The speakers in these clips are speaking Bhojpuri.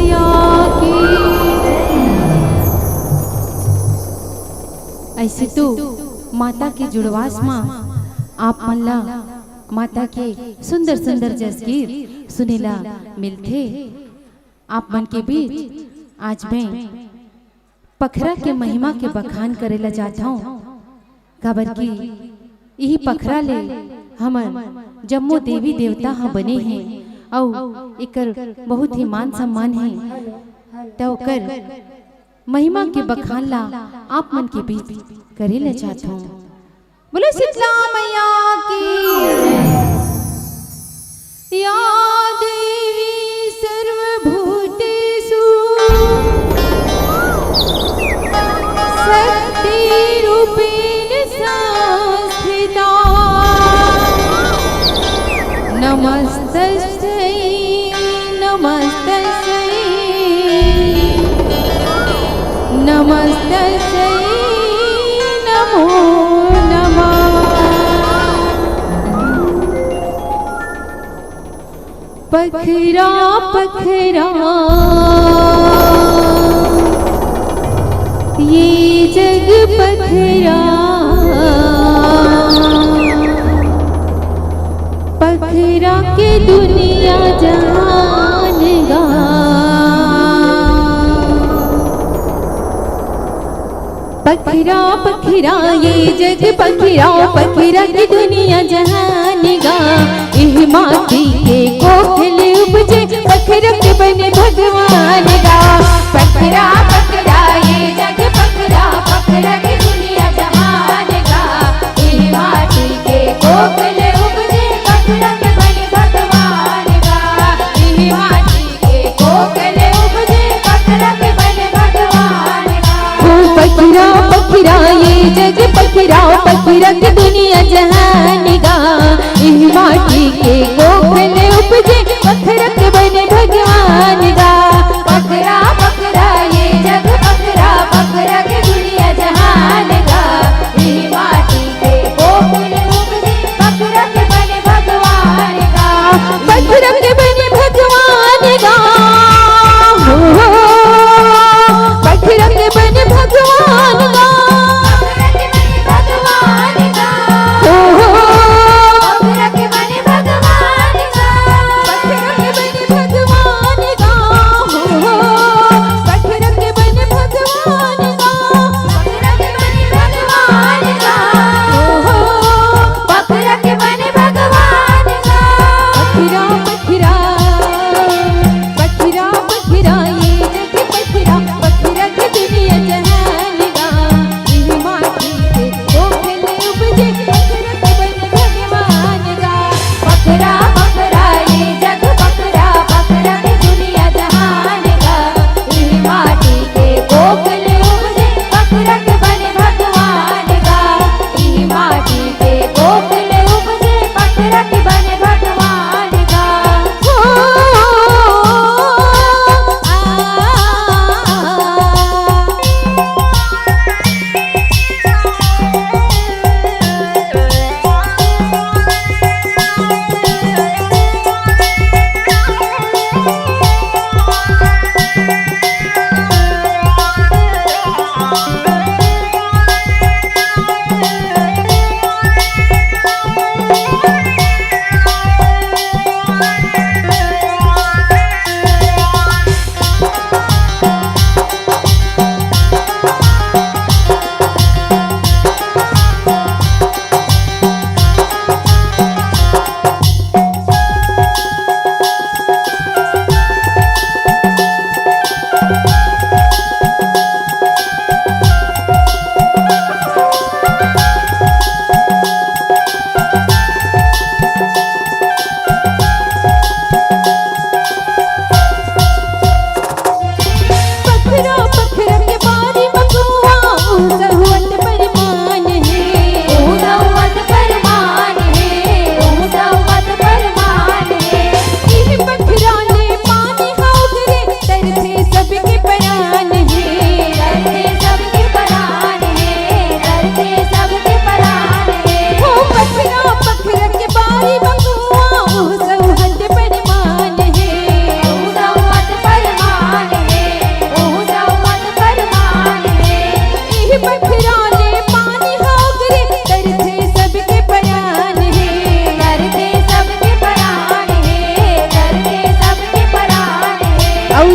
मैया की। ऐसे तो माता के जुड़वास माँ आप मल्ला माता के सुंदर सुंदर जसगीर सुनेला मिलते आप मन के बीच। आज मैं पखरा के महिमा के बखान करेला जाता हूँ, खबर की यही पखरा ले हमर जम्मो देवी देवता हाँ बने हैं और एकर बहुत ही मान सम्मान है। तो कर महिमा के बखान ला आप मन के बीच करेला चाहता हूँ। बोले शीतला मैया की। या देवी सर्वभूतेषु शक्ति रूपेण संस्थिता नमस्तस्यै नमस्तस्यै नमस्तस्यै नमो नमः। पखरा पखरा ये जग पखरा, पखरा के दुनिया जानेगा। पखरा पखरा ये जग पखरा, पखरा की दुनिया जहानेगा। इह माटी के कोखले उपजे, पखरा के बने भगवान गा। पखरा पखरा ये जग पखरा, पखरा की दुनिया जहानेगा। इह माटी के कोखले उपजे, पखरा के बने भगवान गा। इह माटी के कोखले उपजे, पखरा के बने भगवान गा। पखरा पखरा ये जग पखरा, पखरा की दुनिया जहानेगा। इह माटी के कोखले उपजे, पखरा के बने भगवान गा। पखरा पखरा ये जग पखरा, पखरा की दुनिया जहानेगा। इह माटी के कोखले उपजे, पखरा के बने भगवान गा। पखरा के बने भगवान गा। पखरा के बने भगवान गा। पखरा के बने भगवान गा।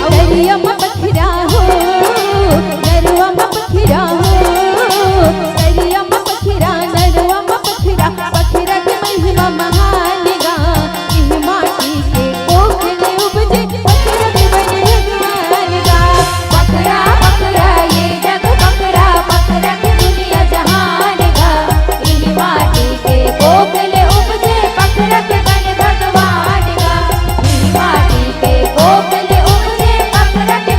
औतरिया में बखरा हो नरवा में बखरा हो तरिया में बखरा नरवा में बखरा बखरा की महिमा महान गा इह माटी के कोखले उपजे बखरा के बने भगवान गा बखरा बखरा ये जग बखरा बखरा की दुनिया जहान गा इह माटी के कोखले उपजे बखरा के बने भगवान गा इह माटी के कोखले उपजे बखरा के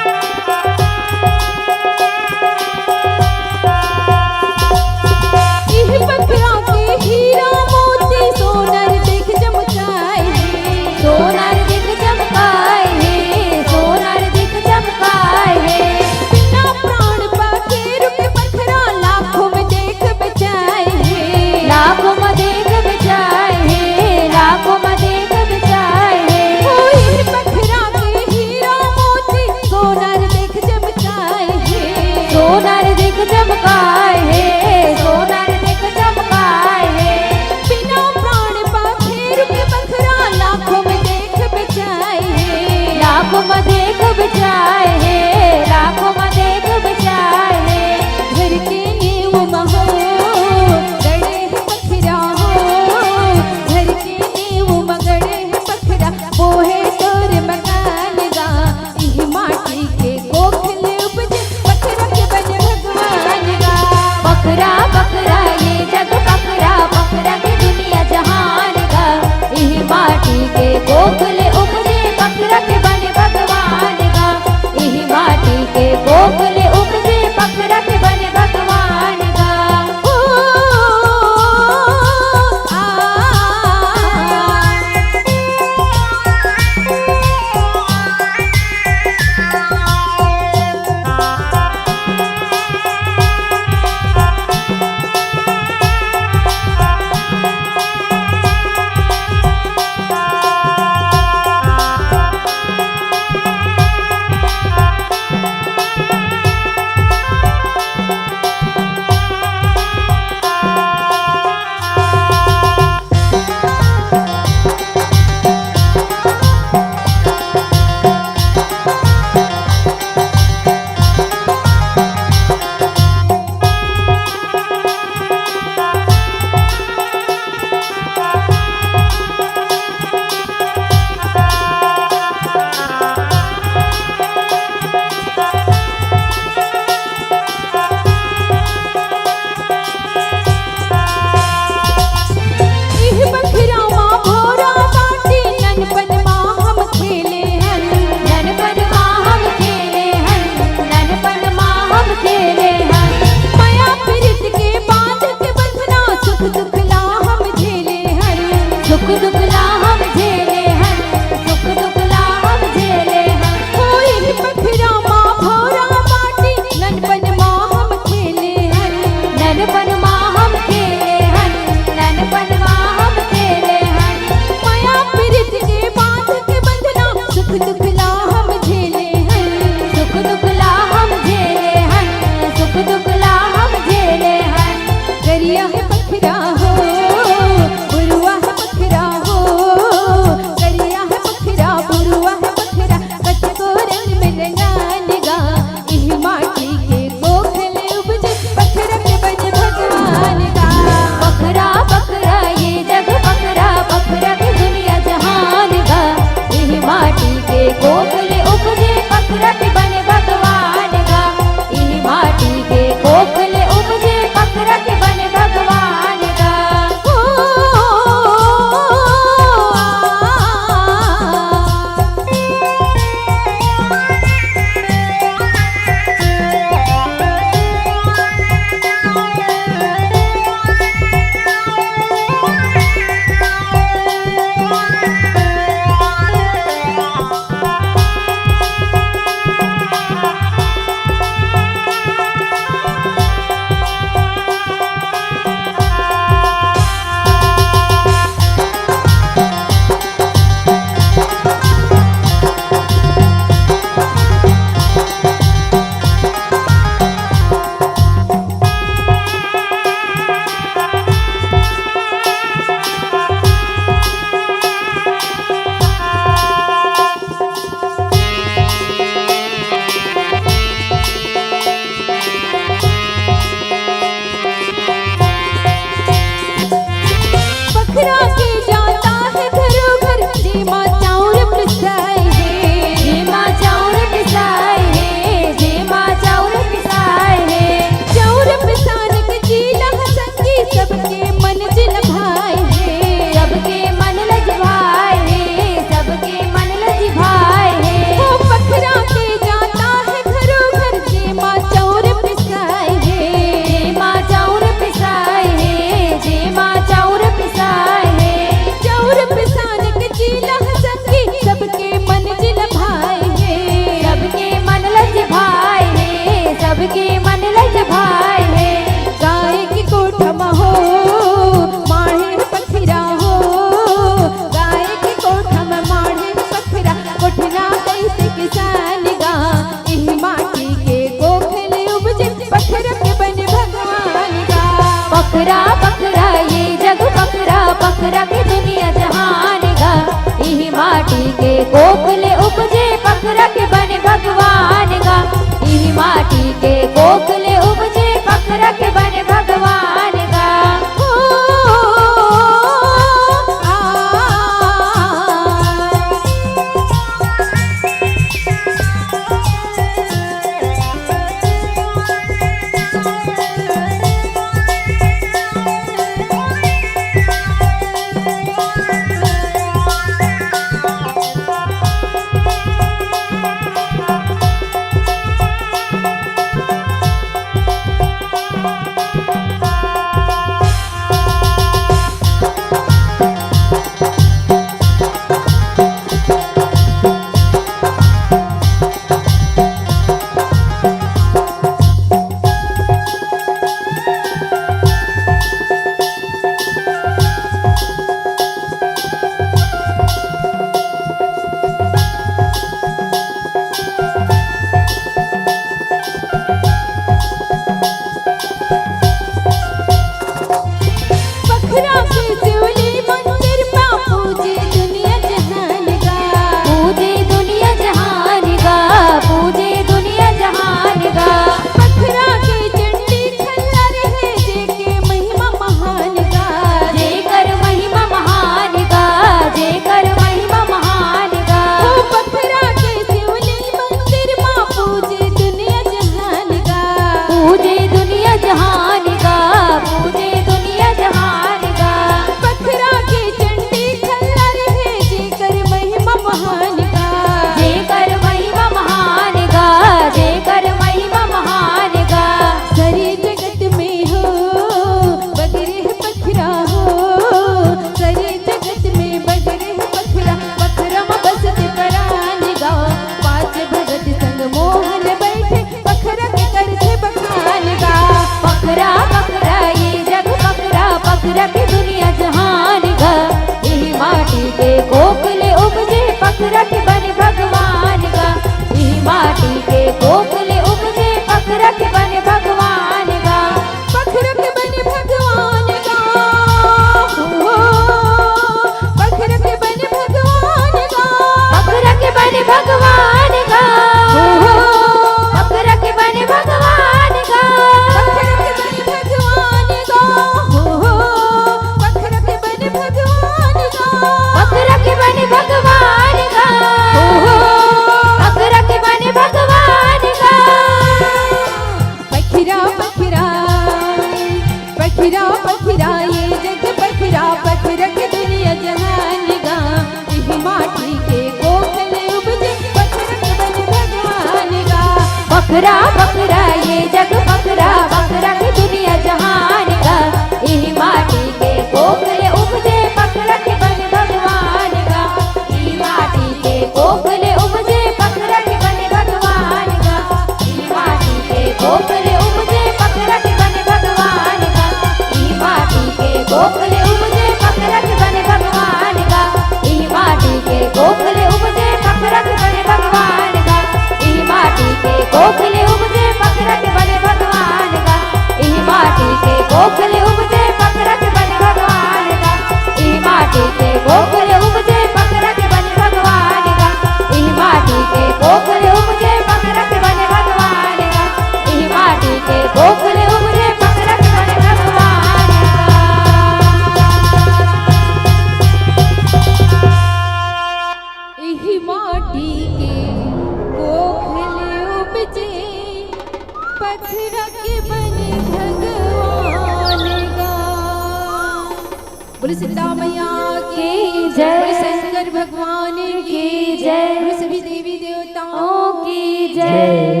बोले सीता मैया की जय। बोले शंकर भगवान की जय। बोले सभी देवी देवताओं की जय।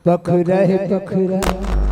पखरह पखरह